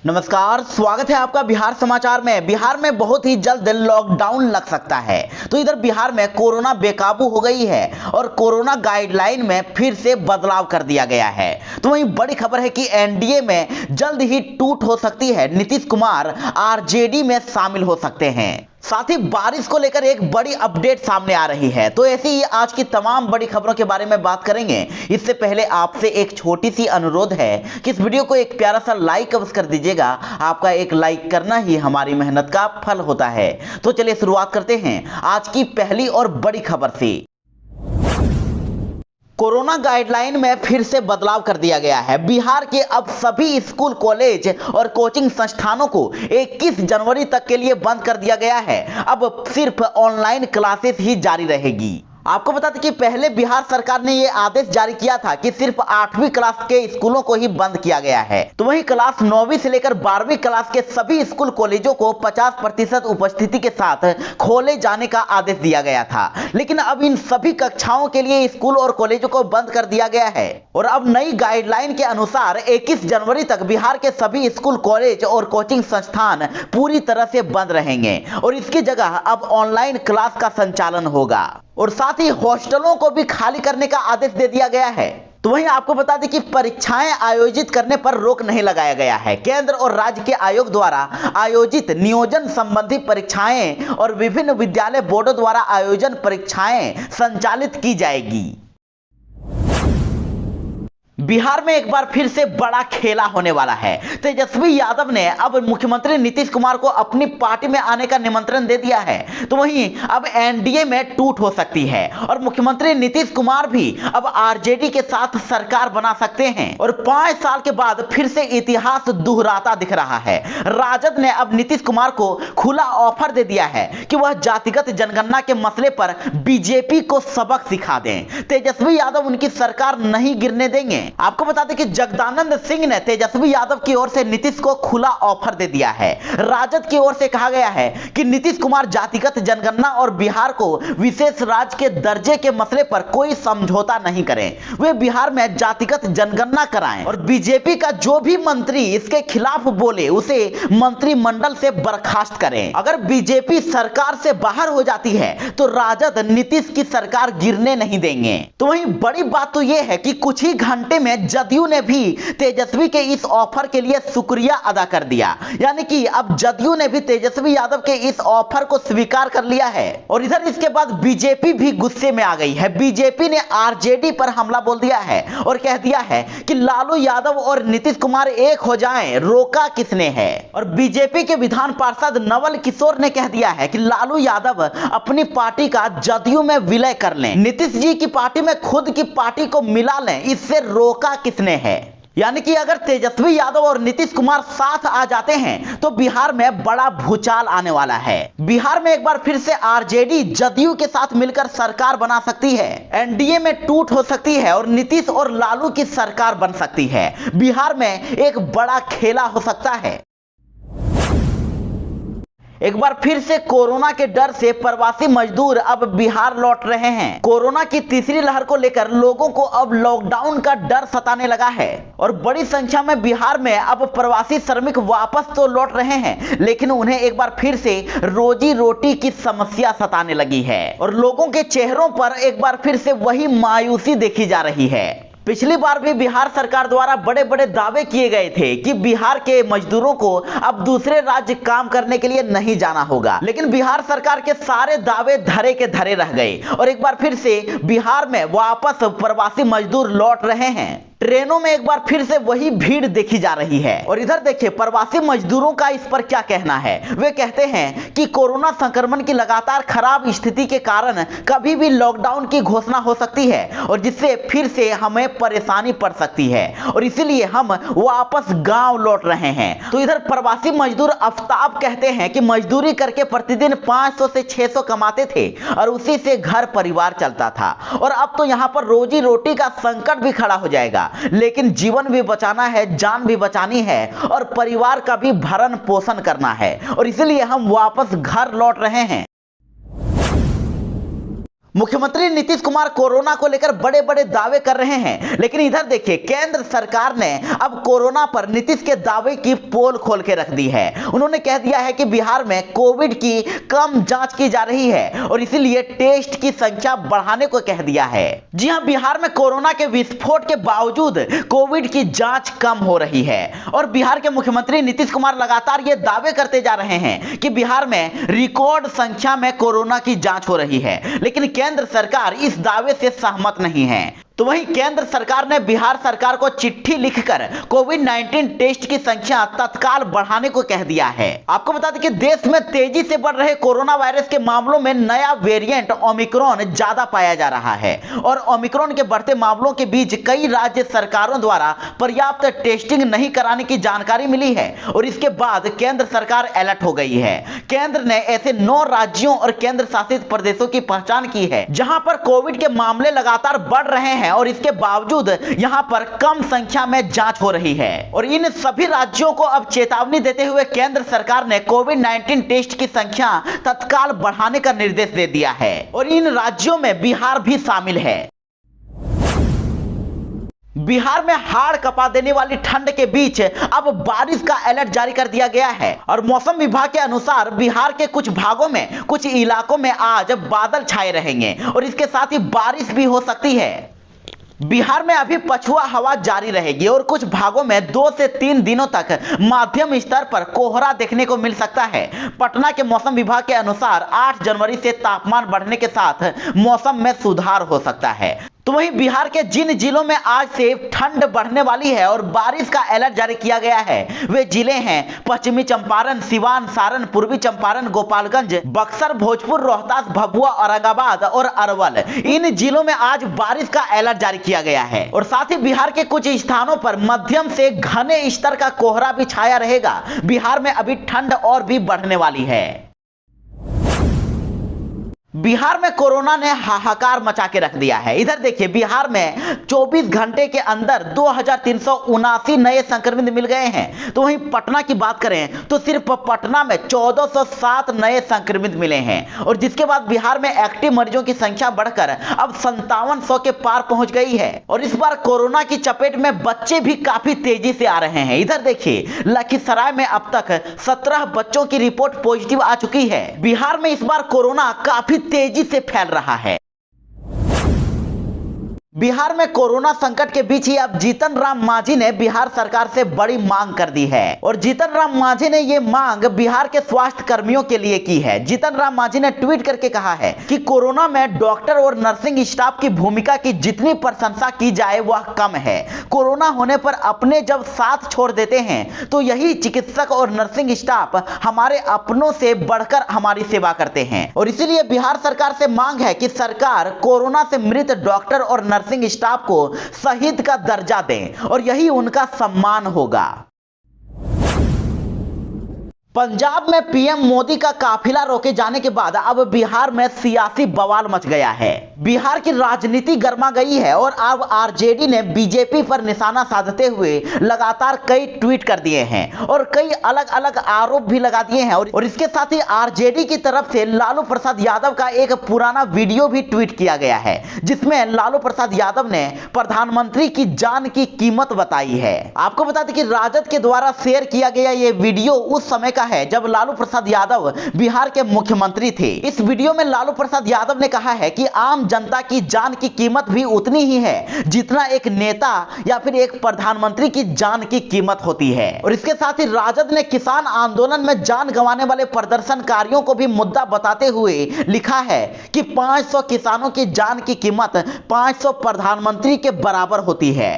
नमस्कार, स्वागत है आपका बिहार समाचार में। बिहार में बहुत ही जल्द लॉकडाउन लग सकता है। तो इधर बिहार में कोरोना बेकाबू हो गई है और कोरोना गाइडलाइन में फिर से बदलाव कर दिया गया है। तो वहीं बड़ी खबर है कि एनडीए में जल्द ही टूट हो सकती है। नीतीश कुमार आरजेडी में शामिल हो सकते हैं। साथ ही बारिश को लेकर एक बड़ी अपडेट सामने आ रही है। तो ऐसे ही आज की तमाम बड़ी खबरों के बारे में बात करेंगे। इससे पहले आपसे एक छोटी सी अनुरोध है कि इस वीडियो को एक प्यारा सा लाइक अवश्य कर दीजिएगा। आपका एक लाइक करना ही हमारी मेहनत का फल होता है। तो चलिए शुरुआत करते हैं आज की पहली और बड़ी खबर से। कोरोना गाइडलाइन में फिर से बदलाव कर दिया गया है। बिहार के अब सभी स्कूल, कॉलेज और कोचिंग संस्थानों को 21 जनवरी तक के लिए बंद कर दिया गया है। अब सिर्फ ऑनलाइन क्लासेस ही जारी रहेगी। आपको बता दें कि पहले बिहार सरकार ने यह आदेश जारी किया था कि सिर्फ 8वीं क्लास के स्कूलों को ही बंद किया गया है। तो वहीं क्लास 9वीं से लेकर 12वीं क्लास के सभी स्कूल, कॉलेजों को 50% उपस्थिति के साथ खोले जाने का आदेश दिया गया था। लेकिन अब इन सभी कक्षाओं के लिए स्कूल और कॉलेजों को बंद कर दिया गया है और अब नई गाइडलाइन के अनुसार 21 जनवरी तक बिहार के सभी स्कूल, कॉलेज और कोचिंग संस्थान पूरी तरह से बंद रहेंगे और इसकी जगह अब ऑनलाइन क्लास का संचालन होगा और साथ ही हॉस्टलों को भी खाली करने का आदेश दे दिया गया है। तो वहीं आपको बता दें कि परीक्षाएं आयोजित करने पर रोक नहीं लगाया गया है। केंद्र और राज्य के आयोग द्वारा आयोजित नियोजन संबंधी परीक्षाएं और विभिन्न विद्यालय बोर्डों द्वारा आयोजन परीक्षाएं संचालित की जाएगी। बिहार में एक बार फिर से बड़ा खेला होने वाला है। तेजस्वी यादव ने अब मुख्यमंत्री नीतीश कुमार को अपनी पार्टी में आने का निमंत्रण दे दिया है। तो वहीं अब एनडीए में टूट हो सकती है और मुख्यमंत्री नीतीश कुमार भी अब आरजेडी के साथ सरकार बना सकते हैं और 5 साल के बाद फिर से इतिहास दोहराता दिख रहा है। राजद ने अब नीतीश कुमार को खुला ऑफर दे दिया है कि वह जातिगत जनगणना के मसले पर बीजेपी को सबक सिखा दें। तेजस्वी यादव उनकी सरकार नहीं गिरने देंगे। आपको बता दें कि जगदानंद सिंह ने तेजस्वी यादव की ओर से नीतीश को खुला ऑफर दे दिया है। राजद की ओर से कहा गया है कि नीतीश कुमार जातिगत जनगणना और बिहार को विशेष राज्य के दर्जे के मसले पर कोई समझौता नहीं करें। वे बिहार में जातिगत जनगणना कराएं और बीजेपी का जो भी मंत्री इसके खिलाफ बोले उसे मंत्रिमंडल से बर्खास्त करें। अगर बीजेपी सरकार से बाहर हो जाती है तो राजद नीतीश की सरकार गिरने नहीं देंगे। तो वहीं बड़ी बात तो यह है कि कुछ ही घंटे में जदयू ने भी तेजस्वी के इस ऑफर के लिए शुक्रिया अदा कर दिया। यानी कि अब जदयू ने भी तेजस्वी यादव के इस ऑफर को स्वीकार कर लिया है और इधर इसके बाद बीजेपी भी गुस्से में आ गई है। बीजेपी ने आरजेडी पर हमला बोल दिया है और कह दिया है कि लालू यादव और नीतीश कुमार एक हो जाएं, रोका किसने है। और बीजेपी के विधान पार्षद नवल किशोर ने कह दिया है कि लालू यादव अपनी पार्टी का जदयू में विलय कर लें, नीतीश जी की पार्टी में खुद की पार्टी को मिला लें, इससे रोका किसने है। यानी कि अगर तेजस्वी यादव और नीतीश कुमार साथ आ जाते हैं तो बिहार में बड़ा भूचाल आने वाला है। बिहार में एक बार फिर से आरजेडी जदयू के साथ मिलकर सरकार बना सकती है, एनडीए में टूट हो सकती है और नीतीश और लालू की सरकार बन सकती है। बिहार में एक बड़ा खेला हो सकता है। एक बार फिर से कोरोना के डर से प्रवासी मजदूर अब बिहार लौट रहे हैं। कोरोना की तीसरी लहर को लेकर लोगों को अब लॉकडाउन का डर सताने लगा है और बड़ी संख्या में बिहार में अब प्रवासी श्रमिक वापस तो लौट रहे हैं, लेकिन उन्हें एक बार फिर से रोजी रोटी की समस्या सताने लगी है और लोगों के चेहरों पर एक बार फिर से वही मायूसी देखी जा रही है। पिछली बार भी बिहार सरकार द्वारा बड़े बड़े दावे किए गए थे कि बिहार के मजदूरों को अब दूसरे राज्य काम करने के लिए नहीं जाना होगा, लेकिन बिहार सरकार के सारे दावे धरे के धरे रह गए और एक बार फिर से बिहार में वापस प्रवासी मजदूर लौट रहे हैं। ट्रेनों में एक बार फिर से वही भीड़ देखी जा रही है और इधर देखिए प्रवासी मजदूरों का इस पर क्या कहना है। वे कहते हैं कि कोरोना संक्रमण की लगातार खराब स्थिति के कारण कभी भी लॉकडाउन की घोषणा हो सकती है और जिससे फिर से हमें परेशानी पड़ सकती है और इसीलिए हम वापस गांव लौट रहे हैं। तो इधर प्रवासी मजदूर आफ्ताब कहते हैं कि मजदूरी करके प्रतिदिन 500 से 600 कमाते थे और उसी से घर परिवार चलता था और अब तो यहाँ पर रोजी रोटी का संकट भी खड़ा हो जाएगा, लेकिन जीवन भी बचाना है, जान भी बचानी है और परिवार का भी भरण पोषण करना है और इसलिए हम वापस घर लौट रहे हैं। मुख्यमंत्री नीतीश कुमार कोरोना को लेकर बड़े बड़े दावे कर रहे हैं, लेकिन इधर देखिए केंद्र सरकार ने अब कोरोना पर नीतीश के दावे की पोल खोल के रख दी है। उन्होंने कह दिया है कि बिहार में कोविड की कम जांच की जा रही है और इसीलिए टेस्ट की संख्या बढ़ाने को कह दिया है। जी हां, बिहार में कोरोना के विस्फोट के बावजूद कोविड की जांच कम हो रही है और बिहार के मुख्यमंत्री नीतीश कुमार लगातार ये दावे करते जा रहे हैं कि बिहार में रिकॉर्ड संख्या में कोरोना की जांच हो रही है, लेकिन केंद्र सरकार इस दावे से सहमत नहीं है। तो वहीं केंद्र सरकार ने बिहार सरकार को चिट्ठी लिखकर कोविड-19 टेस्ट की संख्या तत्काल बढ़ाने को कह दिया है। आपको बता दें कि देश में तेजी से बढ़ रहे कोरोना वायरस के मामलों में नया वेरिएंट ओमिक्रॉन ज्यादा पाया जा रहा है और ओमिक्रॉन के बढ़ते मामलों के बीच कई राज्य सरकारों द्वारा पर्याप्त टेस्टिंग नहीं कराने की जानकारी मिली है और इसके बाद केंद्र सरकार अलर्ट हो गई है। केंद्र ने ऐसे 9 राज्यों और केंद्र शासित प्रदेशों की पहचान की है जहां पर कोविड के मामले लगातार बढ़ रहे हैं और इसके बावजूद यहां पर कम संख्या में जांच हो रही है और इन सभी राज्यों को अब चेतावनी देते हुए केंद्र सरकार ने कोविड-19 टेस्ट की संख्या तत्काल बढ़ाने का निर्देश दे दिया है और इन राज्यों में बिहार भी शामिल है। बिहार में हाड़ कपा देने वाली ठंड के बीच अब बारिश का अलर्ट जारी कर दिया गया है और मौसम विभाग के अनुसार बिहार के कुछ भागों में कुछ इलाकों में आज बादल छाए रहेंगे और इसके साथ ही बारिश भी हो सकती है। बिहार में अभी पछुआ हवा जारी रहेगी और कुछ भागों में 2 से 3 दिनों तक मध्यम स्तर पर कोहरा देखने को मिल सकता है। पटना के मौसम विभाग के अनुसार 8 जनवरी से तापमान बढ़ने के साथ मौसम में सुधार हो सकता है। तो वहीं बिहार के जिन जिलों में आज से ठंड बढ़ने वाली है और बारिश का अलर्ट जारी किया गया है वे जिले हैं पश्चिमी चंपारण, सिवान, सारण, पूर्वी चंपारण, गोपालगंज, बक्सर, भोजपुर, रोहतास, भभुआ, औरंगाबाद और अरवल। इन जिलों में आज बारिश का अलर्ट जारी किया गया है और साथ ही बिहार के कुछ स्थानों पर मध्यम से घने स्तर का कोहरा भी छाया रहेगा। बिहार में अभी ठंड और भी बढ़ने वाली है। बिहार में कोरोना ने हाहाकार मचा के रख दिया है। इधर देखिए बिहार में 24 घंटे के अंदर 2379 नए संक्रमित मिल गए हैं। तो वहीं पटना की बात करें तो सिर्फ पटना में 1407 नए संक्रमित मिले हैं और जिसके बाद बिहार में एक्टिव मरीजों की संख्या बढ़कर अब 5700 के पार पहुंच गई है और इस बार कोरोना की चपेट में बच्चे भी काफी तेजी से आ रहे हैं। इधर देखिए लखीसराय में अब तक 17 बच्चों की रिपोर्ट पॉजिटिव आ चुकी है। बिहार में इस बार कोरोना काफी तेजी से फैल रहा है। बिहार में कोरोना संकट के बीच ही अब जीतन राम मांझी ने बिहार सरकार से बड़ी मांग कर दी है और जीतन राम मांझी ने यह मांग बिहार के स्वास्थ्य कर्मियों के लिए की है। जीतन राम मांझी ने ट्वीट करके कहा है कि कोरोना में डॉक्टर और नर्सिंग स्टाफ की भूमिका की जितनी प्रशंसा की जाए वह कम है। कोरोना होने पर अपने जब साथ छोड़ देते हैं तो यही चिकित्सक और नर्सिंग स्टाफ हमारे अपनों से बढ़कर हमारी सेवा करते हैं और इसीलिए बिहार सरकार से मांग है कि सरकार कोरोना से मृत डॉक्टर और नर्सिंग स्टाफ को शहीद का दर्जा दें और यही उनका सम्मान होगा। पंजाब में पीएम मोदी का काफिला रोके जाने के बाद अब बिहार में सियासी बवाल मच गया है। बिहार की राजनीति गर्मा गई है और अब आरजेडी ने बीजेपी पर निशाना साधते हुए लगातार कई ट्वीट कर दिए हैं और कई अलग अलग आरोप भी लगा दिए हैं और इसके साथ ही आरजेडी की तरफ से लालू प्रसाद यादव का एक पुराना वीडियो भी ट्वीट किया गया है जिसमें लालू प्रसाद यादव ने प्रधानमंत्री की जान की कीमत बताई है। आपको बता दें कि राजद के द्वारा शेयर किया गया यह वीडियो उस समय है जब लालू प्रसाद यादव बिहार के मुख्यमंत्री थे। इस वीडियो में लालू प्रसाद यादव ने कहा है कि आम जनता की जान की कीमत भी उतनी ही है जितना एक नेता या फिर एक प्रधानमंत्री की जान की कीमत होती है और इसके साथ ही राजद ने किसान आंदोलन में जान गंवाने वाले प्रदर्शनकारियों को भी मुद्दा बताते हुए लिखा है कि 500 किसानों की जान की कीमत 500 प्रधानमंत्री के बराबर होती है।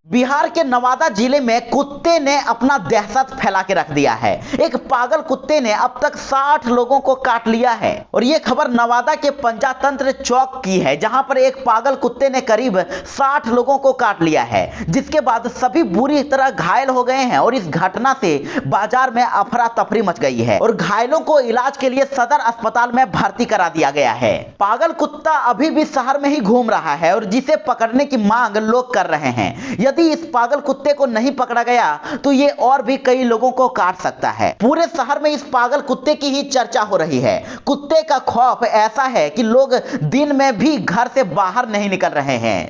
बिहार के नवादा जिले में कुत्ते ने अपना दहशत फैला के रख दिया है। एक पागल कुत्ते ने अब तक 60 लोगों को काट लिया है और यह खबर नवादा के पंचातंत्र चौक की है जहां पर एक पागल कुत्ते ने करीब 60 लोगों को काट लिया है जिसके बाद सभी बुरी तरह घायल हो गए हैं और इस घटना से बाजार में अफरा तफरी मच गई है और घायलों को इलाज के लिए सदर अस्पताल में भर्ती करा दिया गया है। पागल कुत्ता अभी भी शहर में ही घूम रहा है और जिसे पकड़ने की मांग लोग कर रहे हैं। यदि यदि इस पागल कुत्ते को नहीं पकड़ा गया तो ये और भी कई लोगों को काट सकता है। पूरे शहर में इस पागल कुत्ते की ही चर्चा हो रही है। कुत्ते का खौफ ऐसा है कि लोग दिन में भी घर से बाहर नहीं निकल रहे हैं।